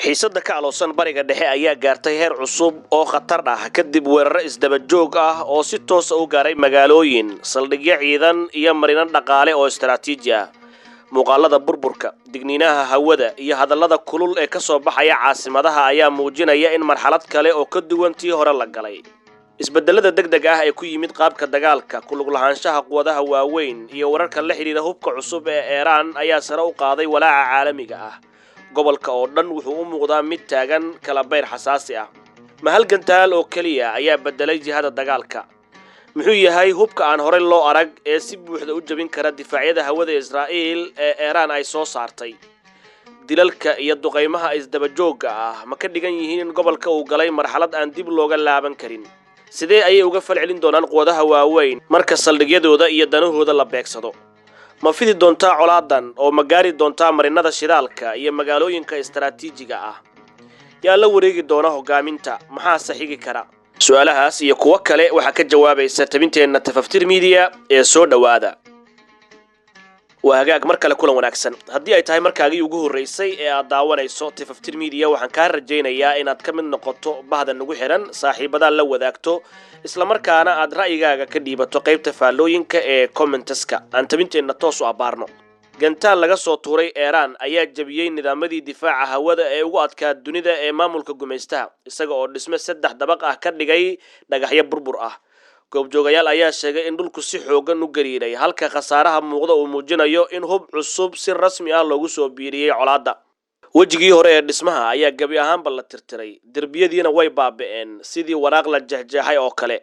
xiisadda ka aloosan bariga dhexe ayaa gaartay heer cusub oo khatar ah kadib weeraro isdaba joog ah oo si toos ah u gaaray magaalooyin, saldhigyo ciidan iyo marino dhaqaale oo istiraatiiji ah. Muuqaalada burburka, digniinaha hawada iyo hadallada kulul ee ka soo baxaya caasimadaha ayaa muujinaya in marxalad kale oo ka duwan tii hore la galay. Isbedelada degdeg ah ee ku yimid qaabka dagaalka, ku lug lahaanshaha quwadaha waaweyn iyo wararka la xiriira hubka cusub ee Iran ayaa sare u qaaday walaaca caalamiga ah. Gobolka oo dhan wuxuu u muuqdaa mid taagan kala bayr xasaasi ah. Mahal gantaal oo kaliya ayaa bedelay jihada dagaalka. Muxuu yahay hubka aan horey loo arag ee si buuxda u jabin kara difaacyada hawada Israa'iil ee Iran ay soo saartay? Dilalka iyo duqeymaha isdaba joogga ah ma ka dhigan yihiin in gobolka uu galay marxalad aan dib looga laaban karin? Sidee ayay uga falcelin doonaan quwadaha waaweyn marka saldhigyadooda iyo danahooda la beegsado? Ma fidi doontaa colaadan oo ma gaari doontaa marinada shidaalka iyo magaalooyinka istiraatiijiga ah? Yaa la wareegi doona hogaaminta, maxaa xigi kara? Su'aalahaas iyo kuwa kale waxa ka jawaabaysa tabinteena Tafaftir Media ee soo dhawaada. Waa hagaag mar kale kulan wanaagsan. Haddii ay tahay markaagii ugu horeysay ee aad daawanayso Tafaftir Media, waxaan ka rajaynayaa inaad ka mid noqoto bahda nagu xiran, saaxiibada la wadaagto, isla markaana aad ra'yigaaga ka dhiibato qaybta faallooyinka ee commenteska. Aan tabinteena toos u abaarno. Gantaal laga soo tuuray Iran ayaa jabiyay nidaamyadii difaaca hawada ee ugu adkaa dunida ee maamulka gumaystaha, isaga oo dhisme 3 dabaq ah ka dhigay dhagaxyo burbur ah. Goobjoogayaal ayaa sheegay in dhulku si xoogan u gariiray, halka khasaaraha muuqda uu muujinayo in hub cusub si rasmi ah loogu soo biiriyay colaadda. Wejigii hore ee dhismaha ayaa gabi ahaanba la tirtiray, derbiyadiina way baaba'een sidii waraaq la jahjahay oo kale.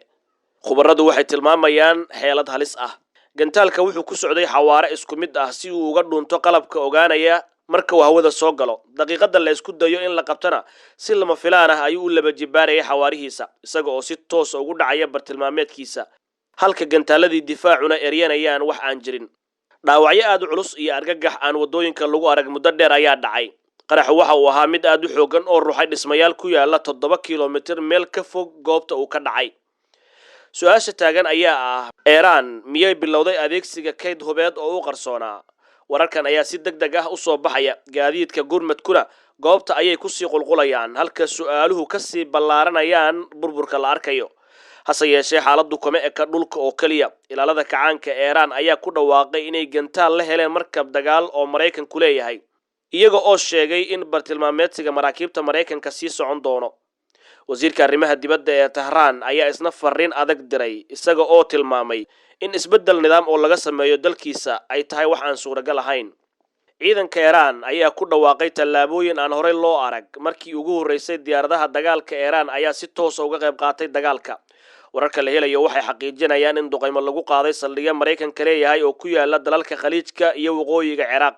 Khubaradu waxay tilmaamayaan xeelad halis ah. Gantaalka wuxuu ku socday xawaare isku mid ah si uu uga dhunto qalabka ogaanaya marka uu hawada soo galo. Daqiiqada la isku dayo in la qabtana si lama filaan ah ayuu u laba jibaarayay xawaarihiisa, isaga oo si toos ugu dhacaya bartilmaameedkiisa, halka gantaaladii difaacuna eryanayaan wax aan jirin. Dhaawacyo aad u culus iyo argagax aan wadooyinka lagu arag muddo dheer ayaa dhacay. Qaraxu waxa uu ahaa mid aad u xoogan oo ruuxay dhismayaal ku yaala 7 kiiloomitir meel ka fog goobta uu ka dhacay. Su'aasha taagan ayaa ah, Iran miyay bilowday adeegsiga kayd hubeed oo u qarsoonaa? Wararkan ayaa si degdeg ah u soo baxaya, gaadiidka gurmadkuna goobta ayay ku sii qulqulayaan, halka su'aaluhu ka sii ballaaranayaan burburka la arkayo. Hase yeeshee xaaladdu kuma eka dhulka oo kaliya. Ilaalada kacaanka Iran ayaa ku dhawaaqay inay gantaal la heleen markab dagaal oo Mareykanku leeyahay, iyaga oo sheegay in bartilmaameedsiga maraakiibta Mareykanka sii socon doono. Wasiirka arrimaha dibadda ee Tehran ayaa isna fariin adag diray, isaga oo tilmaamay in isbedel nidaam oo laga sameeyo dalkiisa ay tahay wax aan suuragal ahayn. Ciidanka Iran ayaa ku dhawaaqay tallaabooyin aan horey loo arag markii ugu horeysay diyaaradaha dagaalka Iran ayaa si toos ah uga qayb qaatay dagaalka. Wararka la helayo waxay xaqiijinayaan in duqeymo lagu qaaday saldhigyo Mareykanka leeyahay oo ku yaala dalalka Khaliijka iyo waqooyiga Ciraaq.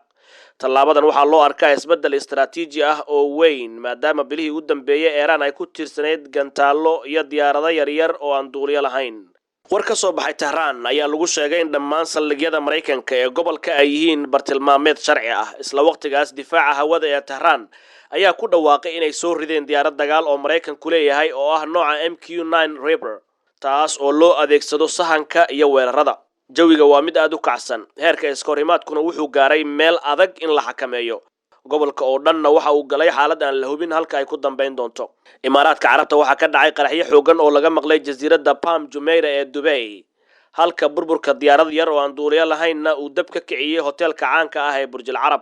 Tallaabadan waxaa loo arkaa isbedel istiraatiiji ah oo weyn, maadaama bilihii ugu dambeeyay Iran ay ku tiirsanayd gantaalo iyo diyaarado yaryar oo aan duuliyo lahayn. War ka soo baxay Tehran ayaa lagu sheegay in dhammaan saldhigyada Mareykanka ee gobolka ay yihiin bartilmaameed sharci ah. Isla waqtigaas difaaca hawada ee Tehran ayaa ku dhawaaqay inay soo rideen diyaarad dagaal oo Mareykanku leeyahay oo ah nooca MQ-9 Reaper, taas oo loo adeegsado sahanka iyo weerarada. Jawiga waa mid aad u kacsan, heerka iskahorimaadkuna wuxuu gaaray meel adag in la xakameeyo. Gobolka oo dhanna waxa uu galay xaalad aan la hubin halka ay ku dambeyn doonto. Imaaraadka Carabta waxa ka dhacay qaraxyo xoogan oo laga maqlay jasiiradda Palm Jumeirah ee Dubai, halka burburka diyaarad yar oo aan duuliyo lahaynna uu dab ka kiciyay hoteelka caanka ah ee Burj Al Arab.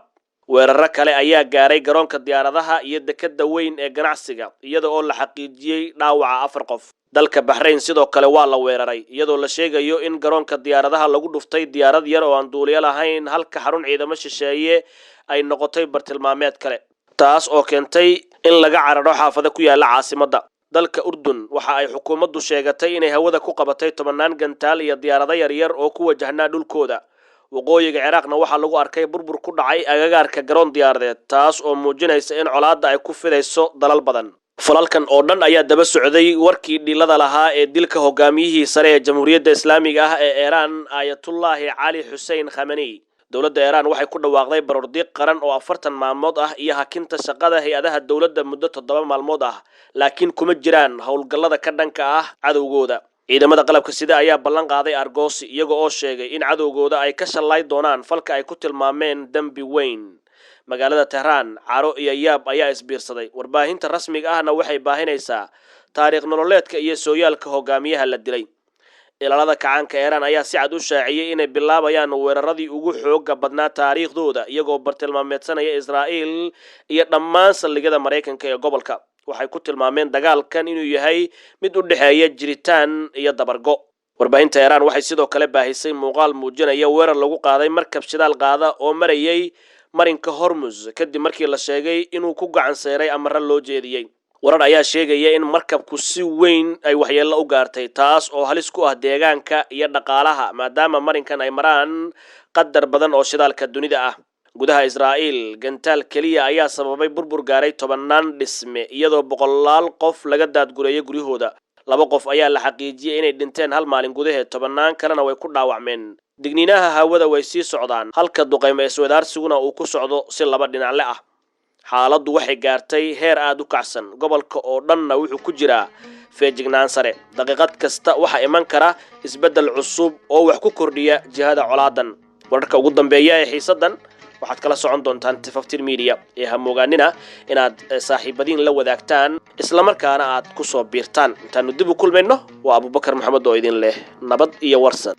Weeraro kale ayaa gaaray garoonka diyaaradaha iyo dekedda weyn ee ganacsiga, iyada oo la xaqiijiyay dhaawaca 4 qof. Dalka Bahrain sidoo kale waa la weeraray, iyadoo la sheegayo in garoonka diyaaradaha lagu dhuftay diyaarad yar oo aan duuliyo lahayn, halka xarun ciidamo shisheeye ay noqotay bartilmaameed kale, taas oo keentay in laga cararo xaafado ku yaala caasimadda. Dalka Urdun waxa ay xukuumaddu sheegatay inay hawada ku qabatay 10 gantaal iyo diyaarado yaryar oo ku wajahnaa dhulkooda. Waqooyiga Ciraaqna waxaa lagu arkay burbur ku dhacay agagaarka garoon diyaaradeed, taas oo muujinaysa in colaadda ay ku fidayso dalal badan. Falalkan oo dhan ayaa daba socday warkii dhilada lahaa ee dilka hogaamiyihii sare ee Jamhuuriyadda Islaamiga ah ee Iran, Ayatollah Ali Hussein Khamenei. Dowladda Iran waxay ku dhawaaqday baroordiiq qaran oo 40 maalmood ah iyo hakinta shaqada hay'adaha dowladda muddo 7 maalmood ah, laakiin kuma jiraan howlgallada ka dhanka ah cadowgooda. Ciidamada qalabka sida ayaa ballan qaaday argoosi, iyaga oo sheegay in cadowgooda ay ka shalay doonaan falka ay ku tilmaameen dambi weyn. magaalada Tehran caro iyo yaab ayaa isbiirsaday warbaahinta rasmiga ahna waxay baahinaysaa taariikh nololeedka iyo sooyaalka hogaamiyaha la dilay ilaalada kacaanka Iran ayaa si cad u shaaciyay inay bilaabayaan weeraradii ugu xooga badnaa taariikhdooda iyagoo bartilmaameedsanaya Israa'iil iyo dhammaan saldhigyada Mareykanka ee gobolka waxay ku tilmaameen dagaalkan inuu yahay mid u dhaxeeya jiritaan iyo dabargo warbaahinta Iran waxay sidoo kale baahisay muuqaal muujinaya weerar lagu qaaday markab shidaal qaada oo marayay marinka Hormuz kadib markii la sheegay inuu ku gacan seeray amar loo jeediyay warar ayaa sheegaya in markabku si weyn ay waxyeello u gaartay taas oo halis ku ah deegaanka iyo dhaqaalaha maadaama marinkan ay maraan qadar badan oo shidaalka dunida ah gudaha Israa'iil gantaal kaliya ayaa sababay burbur gaaray 10 dhisme iyadoo boqolaal qof laga daadgureeyay guryahooda 2 qof ayaa la xaqiijiyay inay dhinteen hal maalin gudaheed 10 kalena way ku dhaawacmeen digniinaha hawada way sii socdaan halka duqeymo iswadaarsiguna uu ku socdo si laba dhinacle ah xaaladdu waxay gaartay heer aad u kacsan gobolka oo dhanna wuxuu ku jiraa feejignaan sare daqiiqad kasta waxa iman kara isbedel cusub oo wax ku kordhiya jihada colaadan wararka ugu dambeeya ee xiisadan waxaad kala socon doontaan Tifaftir Media ee hamoogaanina inaad saaxiibadiin la wadaagtaan isla markaana aad ku soo biirtaan intaanu dib u kulmayno waa Abubakar Maxamed oo idin leh nabad iyo warsan